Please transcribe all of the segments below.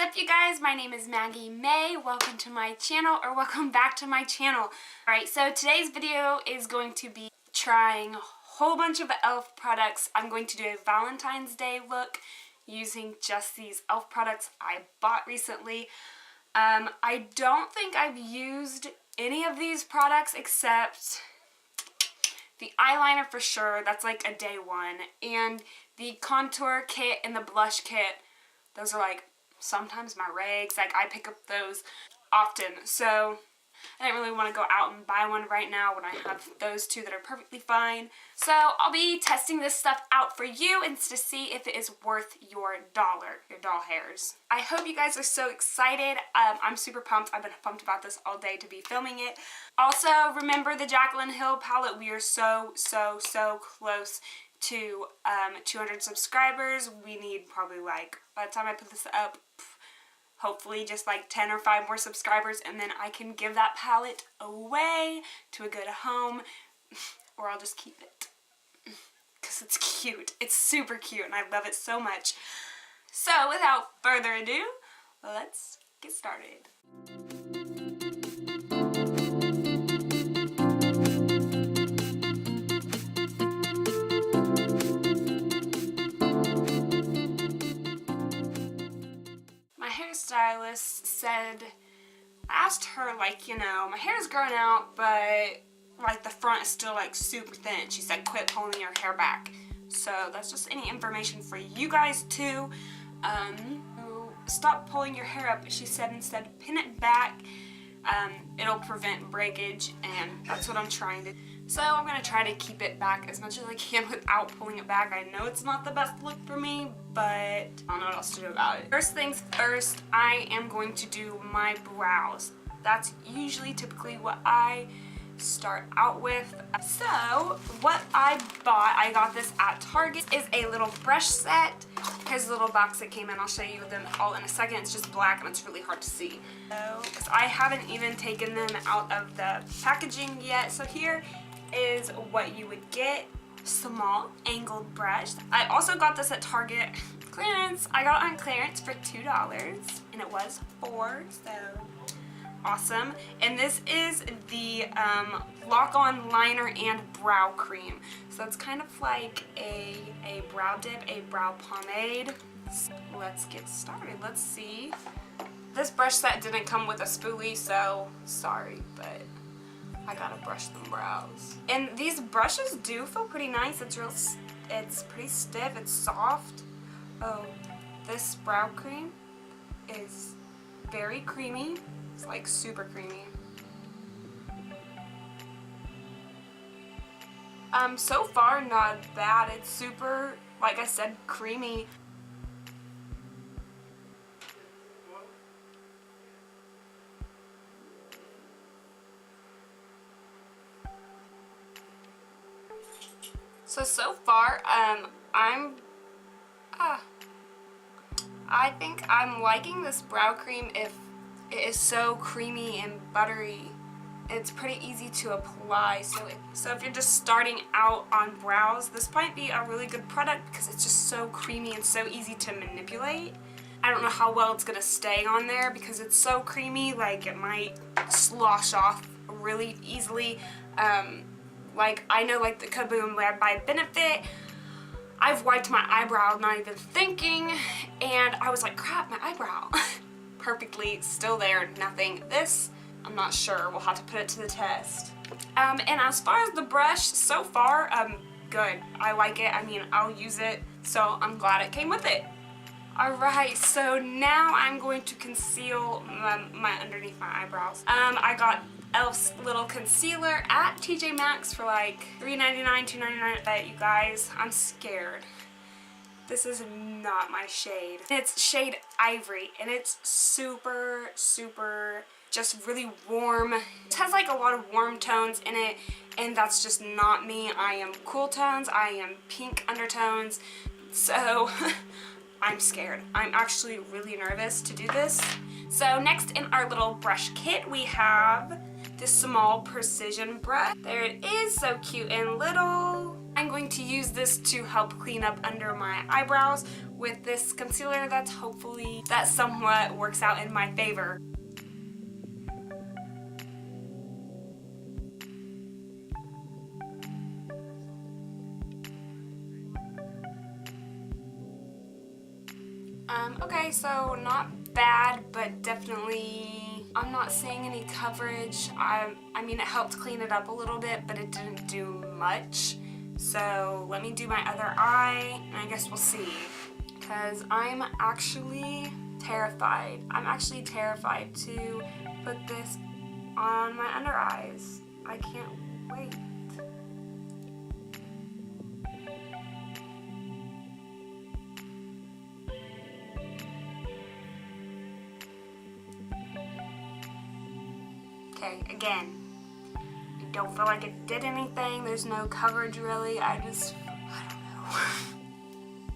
up, you guys? My name is Maggie May. Welcome to my channel, or welcome back to my channel. Alright, so today's video is going to be trying a whole bunch of e.l.f. products. I'm going to do a Valentine's Day look using just these e.l.f. products I bought recently. I don't think I've used any of these products except the eyeliner for sure. That's like a day one. And the contour kit and the blush kit, those are like sometimes my regs. Like I pick up those often. So I didn't really want to go out and buy one right now when I have those two that are perfectly fine. So I'll be testing this stuff out for you and to see if it is worth your doll hairs. I hope you guys are so excited. I'm super pumped. I've been pumped about this all day to be filming it. Also, remember the Jaclyn Hill palette. We are so close to 200 subscribers. We need probably like, by the time I put this up, hopefully just like 10 or 5 more subscribers, and then I can give that palette away to a good home, or I'll just keep it because it's cute. It's super cute and I love it so much. So without further ado, let's get started. Stylist said, I asked her, like, you know, my hair's growing out, but like the front is still like super thin. She said quit pulling your hair back. So that's just any information for you guys too. Stop pulling your hair up. She said instead pin it back. It'll prevent breakage, and that's what I'm trying to do. So I'm going to try to keep it back as much as I can without pulling it back. I know it's not the best look for me, but I don't know what else to do about it. First things first, I am going to do my brows. That's usually typically what I start out with. So what I bought, I got this at Target, is a little brush set. Here's the little box that came in. I'll show you them all in a second. It's just black and it's really hard to see. So, because I haven't even taken them out of the packaging yet. So here is what you would get. Small angled brush. I also got this at Target clearance. I got it on clearance for $2 and it was $4, so awesome. And this is the lock-on liner and brow cream. So it's kind of like a brow dip, a brow pomade. So let's get started. Let's see. This brush set didn't come with a spoolie, so sorry, but I gotta brush them brows. And these brushes do feel pretty nice. It's pretty stiff, it's soft. Oh, this brow cream is very creamy. It's like super creamy. So far not bad. It's super, like I said, creamy. So far, I think I'm liking this brow cream. If it is so creamy and buttery, it's pretty easy to apply. So if you're just starting out on brows, this might be a really good product because it's just so creamy and so easy to manipulate. I don't know how well it's gonna stay on there because it's so creamy, like it might slosh off really easily. Like I know, like the Kaboom by Benefit, I've wiped my eyebrow not even thinking, and I was like, crap, my eyebrow. Perfectly still there, nothing. This, I'm not sure. We'll have to put it to the test. And as far as the brush, so far, good. I like it. I mean, I'll use it, so I'm glad it came with it. Alright, so now I'm going to conceal my underneath my eyebrows. I got e.l.f.'s little concealer at TJ Maxx for like $3.99, $2.99. But you guys, I'm scared. This is not my shade. It's shade Ivory, and it's super just really warm. It has like a lot of warm tones in it, and that's just not me. I am cool tones. I am pink undertones. So I'm scared. I'm actually really nervous to do this. So next in our little brush kit, we have this small precision brush. There it is, so cute and little. I'm going to use this to help clean up under my eyebrows with this concealer that somewhat works out in my favor. Okay, so not bad, but definitely, I'm not seeing any coverage. I mean, it helped clean it up a little bit, but it didn't do much. So let me do my other eye, and I guess we'll see. Because I'm actually terrified. I'm actually terrified to put this on my under eyes. I can't wait. Okay, again, I don't feel like it did anything. There's no coverage really. I don't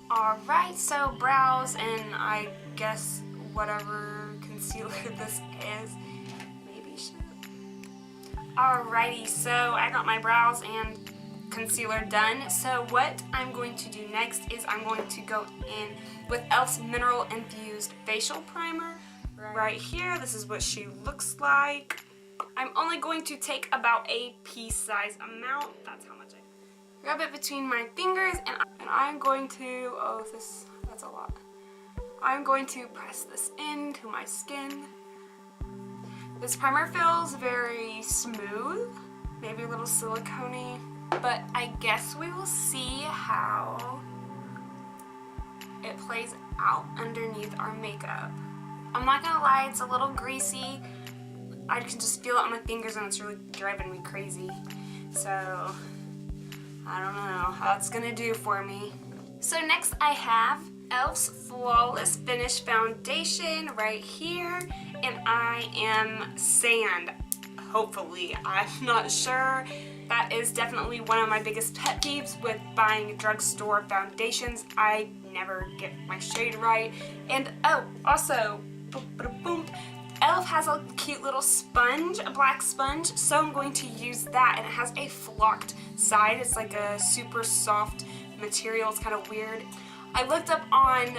know. Alright, so brows and I guess whatever concealer this is. Maybe should. Alrighty, so I got my brows and concealer done. So what I'm going to do next is I'm going to go in with e.l.f.'s Mineral Infused Facial Primer. Right here, this is what she looks like. I'm only going to take about a pea-size amount. That's how much I rub it between my fingers, and I'm going to, that's a lot. I'm going to press this into my skin. This primer feels very smooth, maybe a little silicone-y, but I guess we will see how it plays out underneath our makeup. I'm not gonna lie, it's a little greasy. I can just feel it on my fingers and it's really driving me crazy. So, I don't know how it's gonna do for me. So next I have e.l.f.'s Flawless Finish Foundation right here. And I am Sand, hopefully. I'm not sure. That is definitely one of my biggest pet peeves with buying drugstore foundations. I never get my shade right. And oh, also, boom. e.l.f. has a cute little sponge, a black sponge, so I'm going to use that, and it has a flocked side. It's like a super soft material. It's kind of weird. I looked up on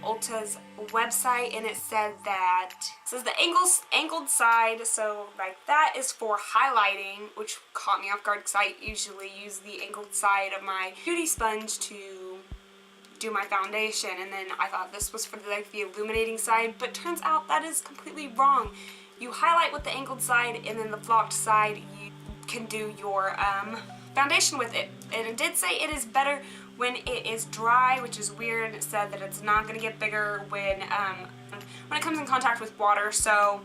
Ulta's website, and it said that the angled side, so like that is for highlighting, which caught me off guard because I usually use the angled side of my beauty sponge to do my foundation, and then I thought this was for the illuminating side, but turns out that is completely wrong. You highlight with the angled side, and then the flocked side you can do your foundation with it. And it did say it is better when it is dry, which is weird. It said that it's not going to get bigger when it comes in contact with water, so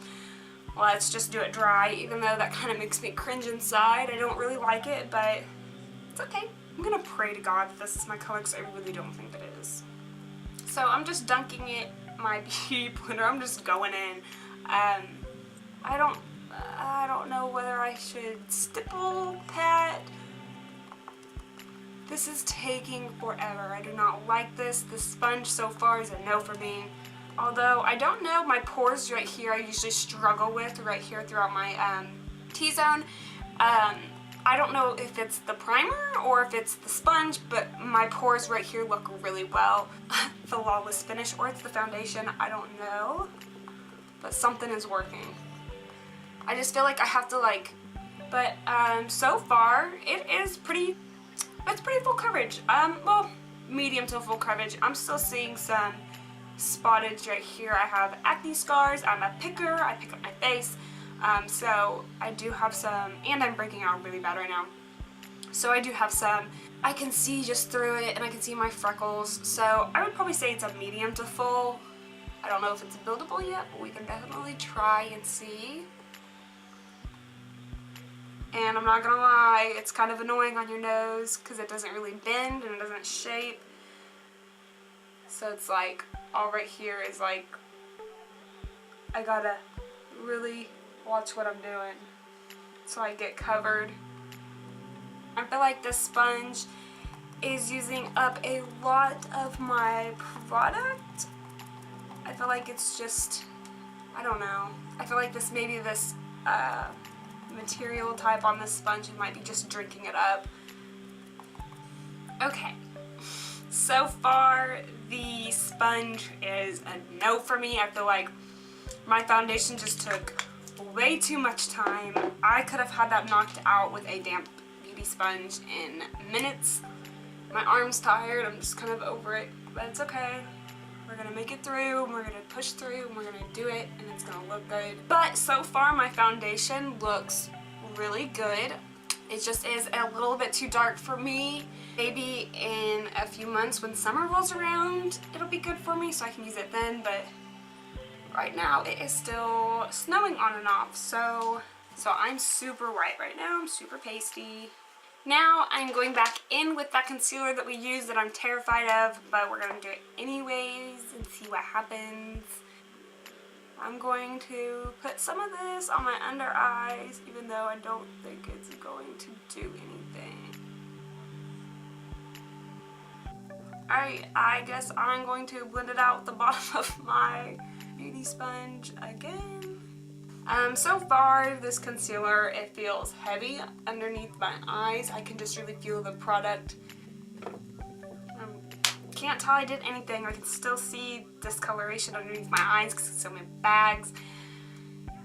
let's just do it dry, even though that kind of makes me cringe inside. I don't really like it, but it's okay. I'm gonna pray to God that this is my color because I really don't think it is. So I'm just dunking it, my beauty blender. I'm just going in. I don't know whether I should stipple, pat. This is taking forever. I do not like this. The sponge so far is a no for me. Although I don't know, my pores right here I usually struggle with right here throughout my T-zone. I don't know if it's the primer or if it's the sponge, but my pores right here look really well. The Flawless Finish, or it's the foundation, I don't know. But something is working. I just feel like I have to but so far it's pretty full coverage. Well, medium to full coverage. I'm still seeing some spottage right here. I have acne scars. I'm a picker. I pick up my face. So I do have some, and I'm breaking out really bad right now. So I do have some. I can see just through it, and I can see my freckles. So I would probably say it's a medium to full. I don't know if it's buildable yet, but we can definitely try and see. And I'm not gonna lie, it's kind of annoying on your nose because it doesn't really bend and it doesn't shape. So it's like, all right here is like, I gotta really watch what I'm doing so I get covered. I feel like this sponge is using up a lot of my product. I feel like it's just, I don't know. I feel like this material type on this sponge, it might be just drinking it up. Okay, so far the sponge is a no for me. I feel like my foundation just took way too much time. I could have had that knocked out with a damp beauty sponge in minutes. My arm's tired, I'm just kind of over it, but it's okay. We're gonna make it through, and we're gonna push through, and we're gonna do it, and it's gonna look good. But so far my foundation looks really good. It just is a little bit too dark for me. Maybe in a few months when summer rolls around, it'll be good for me so I can use it then, but right now it is still snowing on and off, so I'm super white right now. I'm super pasty. Now I'm going back in with that concealer that we used that I'm terrified of, but we're going to do it anyways and see what happens. I'm going to put some of this on my under eyes, even though I don't think it's going to do anything. Alright, I guess I'm going to blend it out with the bottom of my beauty sponge again. So far this concealer, it feels heavy underneath my eyes. I can just really feel the product. Can't tell I did anything. I can still see discoloration underneath my eyes because it's so many bags.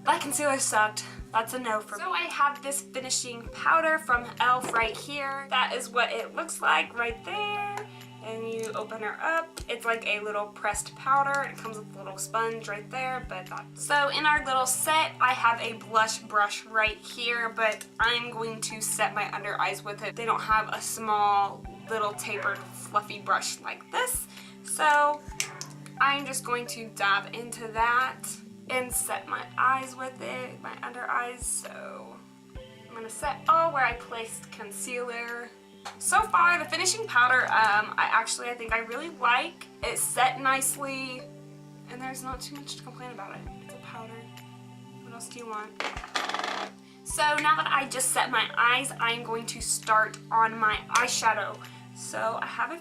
That concealer sucked. That's a no for me. So I have this finishing powder from e.l.f. right here. That is what it looks like right there. And you open her up, it's like a little pressed powder. It comes with a little sponge right there, but that's... So in our little set, I have a blush brush right here, but I'm going to set my under eyes with it. They don't have a small, little tapered, fluffy brush like this. So I'm just going to dab into that and set my eyes with it, my under eyes. So I'm gonna set all where I placed concealer. So far, the finishing powder, I think I really like. It's set nicely, and there's not too much to complain about it. It's a powder. What else do you want? So now that I just set my eyes, I'm going to start on my eyeshadow. So I have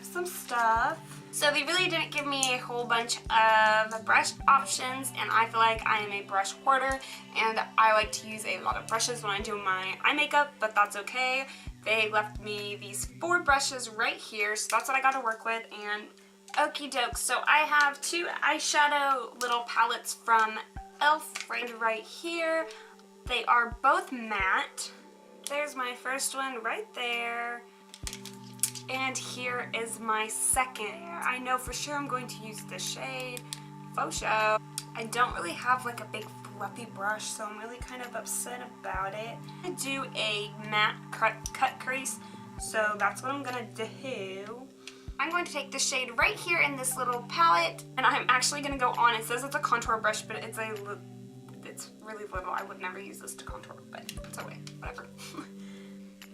some stuff. So they really didn't give me a whole bunch of brush options, and I feel like I am a brush hoarder, and I like to use a lot of brushes when I do my eye makeup, but that's okay. They left me these 4 brushes right here, so that's what I got to work with, and okie doke. So I have 2 eyeshadow little palettes from e.l.f. right here. They are both matte. There's my first one right there. And here is my second. I know for sure I'm going to use the shade Faux Show. I don't really have like a big fluffy brush, so I'm really kind of upset about it. I'm gonna do a matte cut crease, so that's what I'm gonna do. I'm going to take the shade right here in this little palette, and I'm actually gonna go on. It says it's a contour brush, but it's really little. I would never use this to contour, but it's okay, whatever.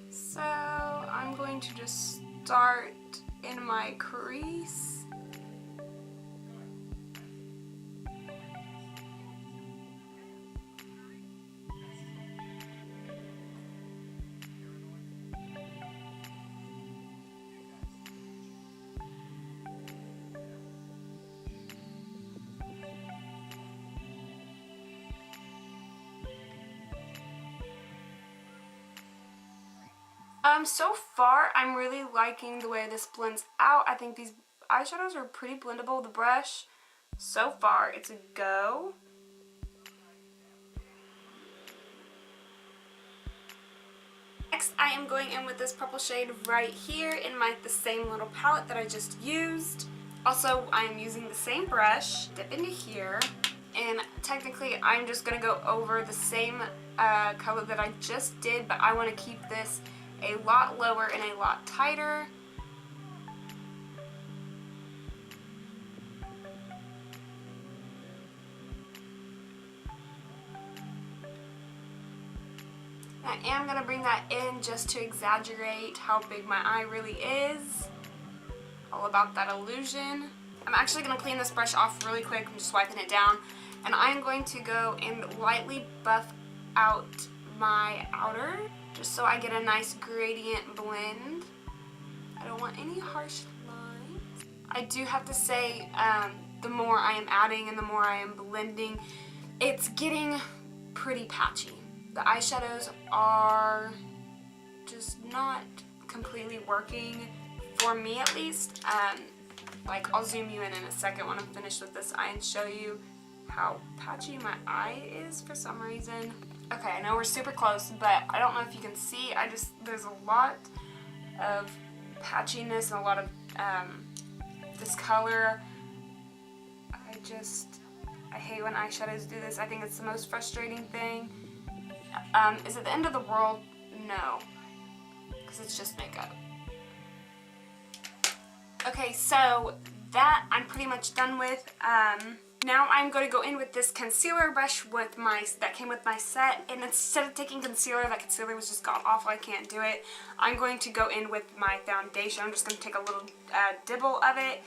So I'm going to just start in my crease. So far, I'm really liking the way this blends out. I think these eyeshadows are pretty blendable with the brush. So far, it's a go. Next, I am going in with this purple shade right here in the same little palette that I just used. Also, I am using the same brush, dip into here, and technically, I'm just going to go over the same color that I just did, but I want to keep this a lot lower and a lot tighter. I am going to bring that in just to exaggerate how big my eye really is. All about that illusion. I'm actually going to clean this brush off really quick. I'm just wiping it down. And I'm going to go and lightly buff out my outer, just so I get a nice gradient blend. I don't want any harsh lines. I do have to say, the more I am adding and the more I am blending, it's getting pretty patchy. The eyeshadows are just not completely working for me at least. Like I'll zoom you in a second when I'm finished with this eye and show you how patchy my eye is for some reason. Okay, I know we're super close, but I don't know if you can see. There's a lot of patchiness and a lot of discolor. I hate when eyeshadows do this. I think it's the most frustrating thing. Is it the end of the world? No, because it's just makeup. Okay, so that I'm pretty much done with. Now I'm going to go in with this concealer brush that came with my set, and instead of taking concealer, that concealer was just god awful, I can't do it. I'm going to go in with my foundation. I'm just going to take a little dibble of it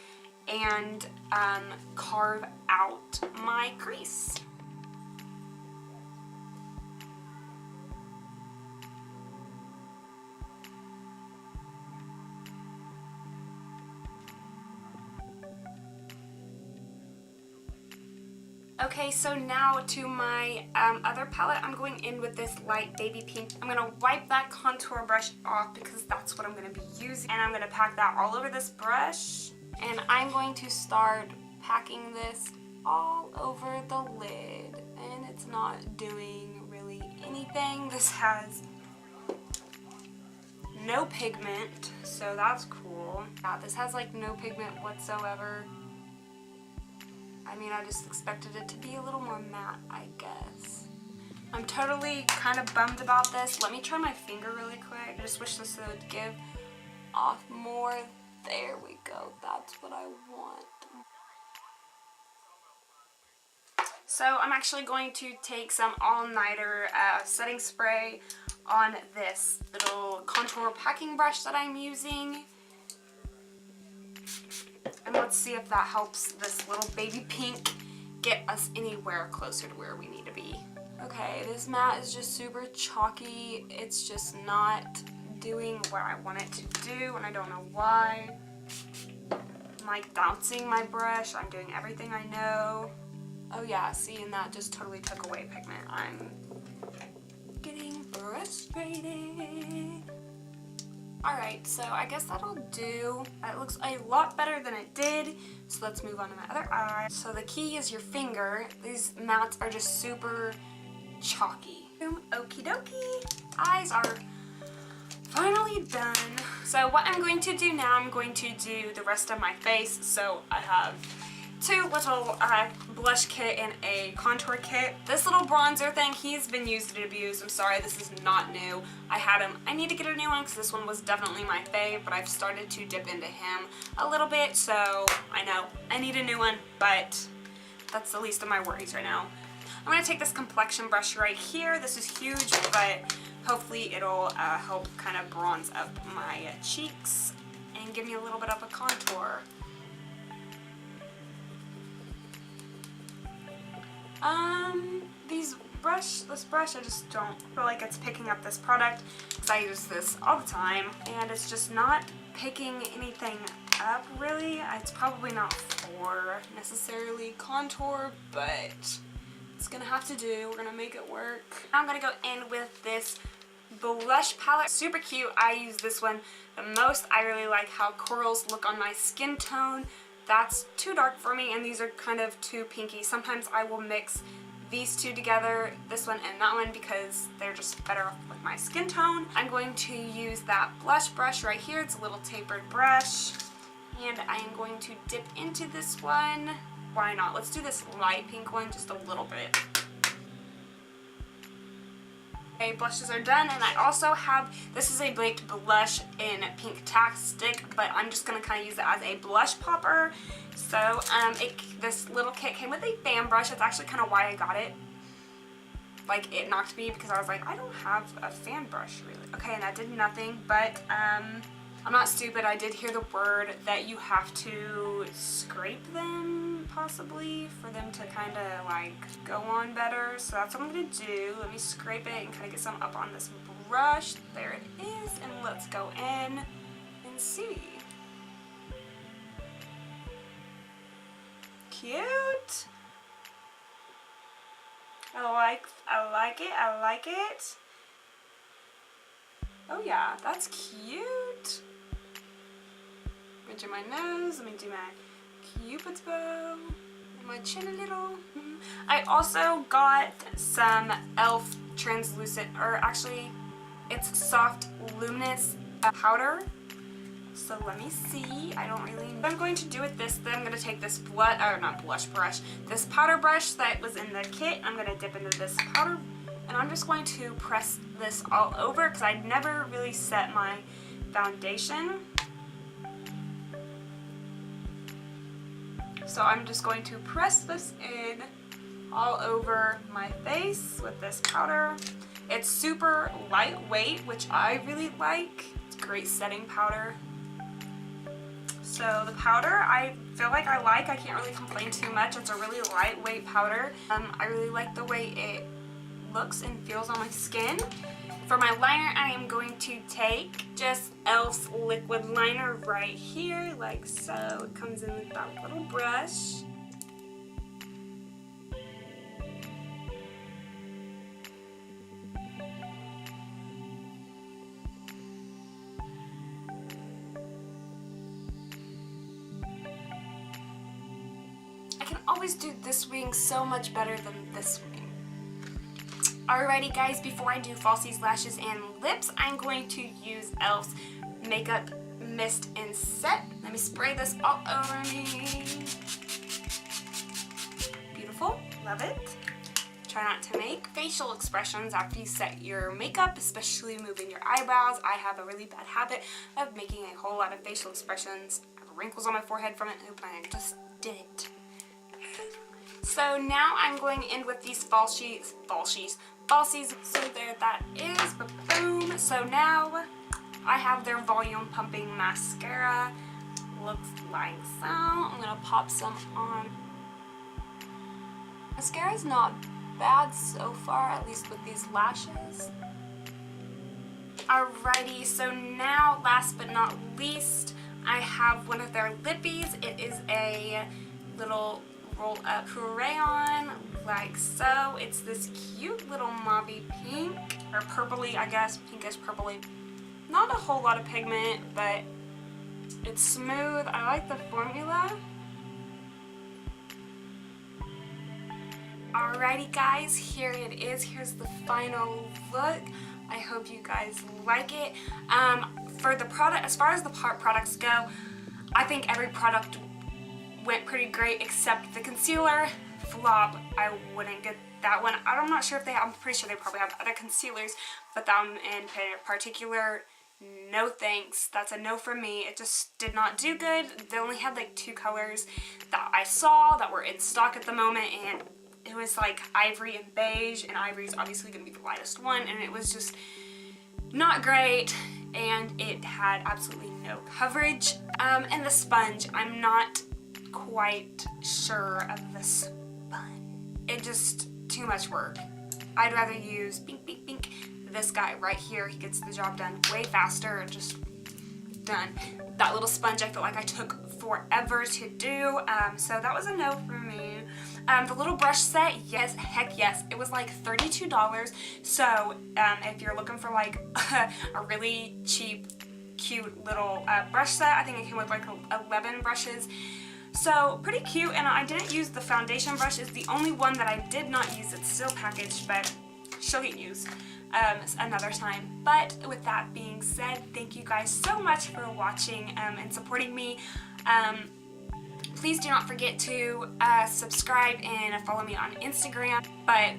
and carve out my crease. Okay, so now to my other palette, I'm going in with this light baby pink. I'm going to wipe that contour brush off because that's what I'm going to be using. And I'm going to pack that all over this brush. And I'm going to start packing this all over the lid. And it's not doing really anything. This has no pigment, so that's cool. Yeah, this has like no pigment whatsoever. I mean, I just expected it to be a little more matte, I guess. I'm totally kind of bummed about this. Let me try my finger really quick. I just wish this would give off more. There we go. That's what I want. So I'm actually going to take some all-nighter setting spray on this little contour packing brush that I'm using. And let's see if that helps this little baby pink get us anywhere closer to where we need to be. Okay, this matte is just super chalky. It's just not doing what I want it to do, and I don't know why. I'm like bouncing my brush. I'm doing everything I know. Oh yeah, see, and that just totally took away pigment. I'm getting frustrated. Alright, so I guess that'll do. It looks a lot better than it did. So let's move on to my other eye. So the key is your finger. These mattes are just super chalky. Okie dokie. Eyes are finally done. So what I'm going to do now, I'm going to do the rest of my face. So I have two little blush kit and a contour kit. This little bronzer thing, he's been used and abused. I'm sorry, this is not new. I had him. I need to get a new one because this one was definitely my fave, but I've started to dip into him a little bit, so I know I need a new one, but that's the least of my worries right now. I'm going to take this complexion brush right here. This is huge, but hopefully it'll help kind of bronze up my cheeks and give me a little bit of a contour. This brush, I just don't feel like it's picking up this product because I use this all the time and it's just not picking anything up really. It's probably not for necessarily contour, but it's gonna have to do. We're gonna make it work. Now I'm gonna go in with this blush palette. Super cute. I use this one the most. I really like how corals look on my skin tone. That's too dark for me, and these are kind of too pinky. Sometimes I will mix these two together, this one and that one, because they're just better off with my skin tone. I'm going to use that blush brush right here. It's a little tapered brush, and I am going to dip into this one. Why not? Let's do this light pink one just a little bit. Okay, blushes are done, and I also have, this is a baked blush in Pinktastic, but I'm just going to kind of use it as a blush popper. So this little kit came with a fan brush. That's actually kind of why I got it. Like, it knocked me because I was like, I don't have a fan brush really. Okay, and that did nothing, but I'm not stupid. I did hear the word that you have to scrape them, possibly, for them to kind of like go on better. So that's what I'm going to do. Let me scrape it and kind of get some up on this brush. There it is, and let's go in and see. Cute. I like it. Oh yeah, that's cute. Bridge of my nose. Let me do my Cupid's bow. My chin a little. I also got some e.l.f. translucent, or actually it's soft luminance powder. So let me see. I don't really know what I'm going to do with this. Then I'm going to take this this powder brush that was in the kit. I'm going to dip into this powder, and I'm just going to press this all over because I never really set my foundation. So I'm just going to press this in all over my face with this powder. It's super lightweight, which I really like. It's great setting powder. So the powder, I feel like I can't really complain too much. It's a really lightweight powder. I really like the way it looks and feels on my skin. For my liner, I am going to take just e.l.f.'s liquid liner right here, like so. It comes in with that little brush. I can always do this wing so much better than this wing. Alrighty guys, before I do falsies, lashes, and lips, I'm going to use e.l.f.'s Makeup Mist and Set. Let me spray this all over me. Beautiful, love it. Try not to make facial expressions after you set your makeup, especially moving your eyebrows. I have a really bad habit of making a whole lot of facial expressions. I have wrinkles on my forehead from it. Oop, I just did it. So now I'm going in with these falsies. So there that is, boom. So now I have their volume pumping mascara. Looks like so. I'm gonna pop some on. Mascara's not bad so far, at least with these lashes. Alrighty, so now last but not least, I have one of their lippies. It is a little roll up crayon, like so. It's this cute little mauvey pink, or purpley, I guess, pinkish purpley. Not a whole lot of pigment, but it's smooth. I like the formula. Alrighty guys, here it is. Here's the final look. I hope you guys like it. For the product, as far as the products go, I think every product went pretty great except the concealer. Flop. I wouldn't get that one. I'm not sure if they have, I'm pretty sure they probably have other concealers, but that one in particular, no thanks. That's a no for me. It just did not do good. They only had like 2 colors that I saw that were in stock at the moment, and it was like ivory and beige, and ivory is obviously going to be the lightest one, and it was just not great, and it had absolutely no coverage. And the sponge, I'm not quite sure of the sponge. It just, too much work. I'd rather use this guy right here. He gets the job done way faster, just done. That little sponge I feel like I took forever to do, so that was a no for me. The little brush set, yes, heck yes. It was like $32, so if you're looking for like a really cheap, cute little brush set, I think it came with like 11 brushes. So pretty cute, and I didn't use the foundation brush. It's the only one that I did not use. It's still packaged, but she'll get used another time. But with that being said, thank you guys so much for watching and supporting me. Please do not forget to subscribe and follow me on Instagram. But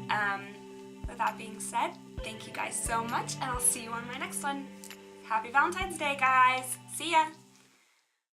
with that being said, thank you guys so much, and I'll see you on my next one. Happy Valentine's Day, guys. See ya.